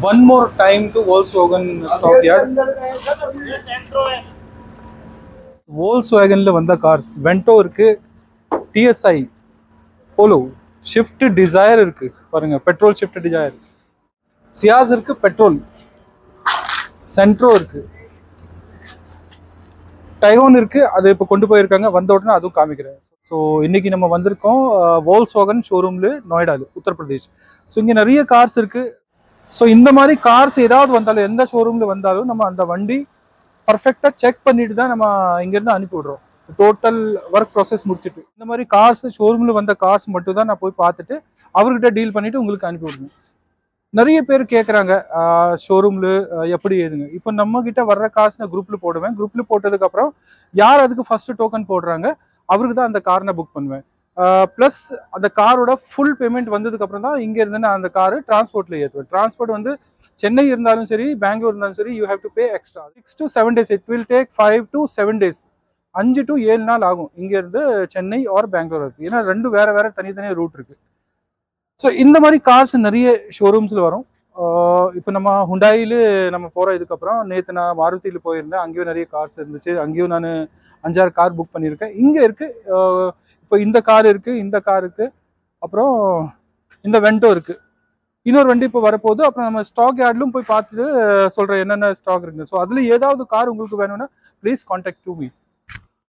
One more time to Volkswagen stockyard. Volkswagenல வந்த cars Vento இருக்கு, TSI, polo, shift desire இருக்கு பாருங்க, பெட்ரோல் ஷிஃப்ட் டிசைர், சியாஸ் இருக்கு, பெட்ரோல், சென்ட்ரோ இருக்கு, டைகோன் இருக்கு. அது இப்போ கொண்டு போயிருக்காங்க, வந்த உடனே அதுவும் காமிக்கிறேன். ஸோ இன்னைக்கு நம்ம வந்திருக்கோம் வோல்க்ஸ்வாகன் ஷோரூம்ல, நொய்டால, உத்தரப்பிரதேஷ். ஸோ இங்கே நிறைய கார்ஸ் இருக்கு. ஸோ இந்த மாதிரி கார்ஸ் ஏதாவது வந்தாலும், எந்த ஷோரூம்ல வந்தாலும் நம்ம அந்த வண்டி பர்ஃபெக்டாக செக் பண்ணிட்டு தான் நம்ம இங்கேருந்து அனுப்பி விடுறோம். டோட்டல் ஒர்க் ப்ராசஸ் முடிச்சுட்டு இந்த மாதிரி கார்ஸ் ஷோரூம்ல வந்த கார்ஸ் மட்டும் தான் நான் போய் பார்த்துட்டு அவர்கிட்ட டீல் பண்ணிட்டு உங்களுக்கு அனுப்பி விடுவேன். நிறைய பேர் கேட்குறாங்க ஷோரூம்ல எப்படி ஏதுங்க. இப்போ நம்ம கிட்ட வர்ற கார்ஸ் நான் குரூப்ல போடுவேன். குரூப்ல போட்டதுக்கு அப்புறம் யார் அதுக்கு ஃபர்ஸ்ட் டோக்கன் போடுறாங்க அவருக்கு தான் அந்த காரை புக் பண்ணுவேன். ப்ளஸ் அந்த காரோட ஃபுல் பேமெண்ட் வந்ததுக்கு அப்புறம் தான் இங்க இருந்து நான் அந்த காரு டிரான்ஸ்போர்ட்ல ஏற்றுவேன். டிரான்ஸ்போர்ட் வந்து சென்னை இருந்தாலும் சரி, பெங்களூர் இருந்தாலும் சரி, you have to pay extra 6 to 7 days. It will take 5 to 7 days. 5 to 7 நாள் ஆகும் இங்க இருந்து சென்னை ஆர் பெங்களூர் இருக்கு. ஏன்னா ரெண்டு வேற வேற தனித்தனியாக ரூட் இருக்கு. ஸோ இந்த மாதிரி கார்ஸ் நிறைய ஷோரூம்ஸில் வரும். இப்போ நம்ம ஹுண்டாயில் நம்ம போகிற இதுக்கப்புறம் நேற்று நான் மாருதியில் போயிருந்தேன். அங்கேயும் நிறைய கார்ஸ் இருந்துச்சு. அங்கேயும் நான் 5-6 கார் புக் பண்ணியிருக்கேன். இங்கே இருக்குது. இப்போ இந்த கார் இருக்குது, இந்த கார் இருக்குது, அப்புறம் இந்த வென்டோ இருக்குது. இன்னொரு வண்டி இப்போ வரப்போகுது. அப்புறம் நம்ம ஸ்டாக் யார்ட்லும் போய் பார்த்துட்டு சொல்கிறேன் என்னென்ன ஸ்டாக் இருக்குது. ஸோ அதில் ஏதாவது கார் உங்களுக்கு வேணும்னா ப்ளீஸ் கான்டாக்ட் டு மீ.